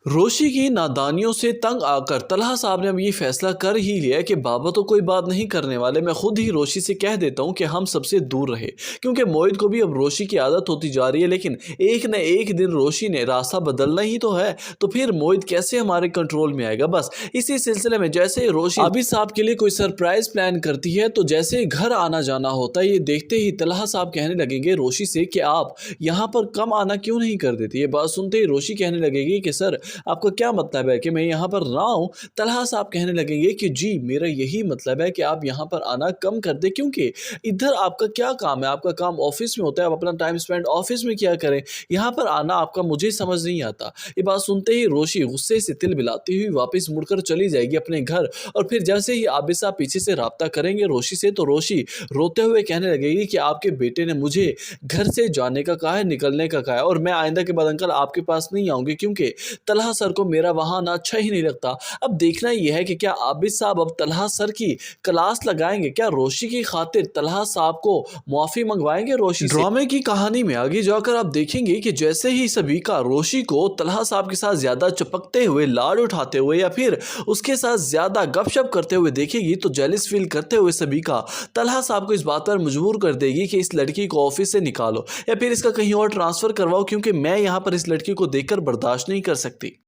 रोशी की नादानियों से तंग आकर तलहा साहब ने अब ये फैसला कर ही लिया कि बाबा तो कोई बात नहीं करने वाले, मैं खुद ही रोशी से कह देता हूँ कि हम सबसे दूर रहे, क्योंकि मोहित को भी अब रोशी की आदत होती जा रही है। लेकिन एक न एक दिन रोशी ने रास्ता बदलना ही तो है, तो फिर मोहित कैसे हमारे कंट्रोल में आएगा। बस इसी सिलसिले में जैसे ही रोशी आबिद साहब के लिए कोई सरप्राइज प्लान करती है, तो जैसे ही घर आना जाना होता है, ये देखते ही तलहा साहब कहने लगेंगे रोशी से कि आप यहाँ पर कम आना क्यों नहीं कर देती। ये बात सुनते ही रोशी कहने लगेगी कि सर, आपका क्या मतलब है कि मैं यहाँ पर ना आऊँ। तलहा साहब कहने लगेंगे कि जी, मेरा यही मतलब है कि आप यहाँ पर आना कम कर दे, क्योंकि इधर आपका क्या काम है, आपका काम ऑफिस में होता है, आप अपना टाइम स्पेंड ऑफिस में किया करें, यहाँ पर आना आपका मुझे समझ नहीं आता। ये बात सुनते ही रोशी गुस्से से तिल मिलाती हुई वापस मुड़कर चली जाएगी अपने घर। और फिर जैसे ही आबिद साहब पीछे से राब्ता करेंगे रोशी से, तो रोशी रोते हुए कहने लगेगी कि आपके बेटे ने मुझे घर से जाने का कहा है, निकलने का कहा है, और मैं आइंदा के बाद अंकल आपके पास नहीं आऊंगी, क्योंकि तलहा सर को मेरा वहां आना अच्छा ही नहीं लगता। अब देखना यह है कि क्या आबिद साहब अब तलहा सर की क्लास लगाएंगे, क्या रोशी की खातिर तलहा साहब को मुआफी मंगवाएंगे रोशी से। ड्रामे की कहानी में आगे जाकर आप देखेंगे कि जैसे ही सभी का रोशी को तलहा साहब के साथ ज्यादा चिपकते हुए, लाड उठाते हुए या फिर उसके साथ ज्यादा गपशप करते हुए देखेगी, तो जेलिस फील करते हुए सभी का तलहा साहब को इस बात पर मजबूर कर देगी कि इस लड़की को ऑफिस से निकालो या फिर इसका कहीं और ट्रांसफर करवाओ, क्योंकि मैं यहाँ पर इस लड़की को देखकर बर्दाश्त नहीं कर सकती।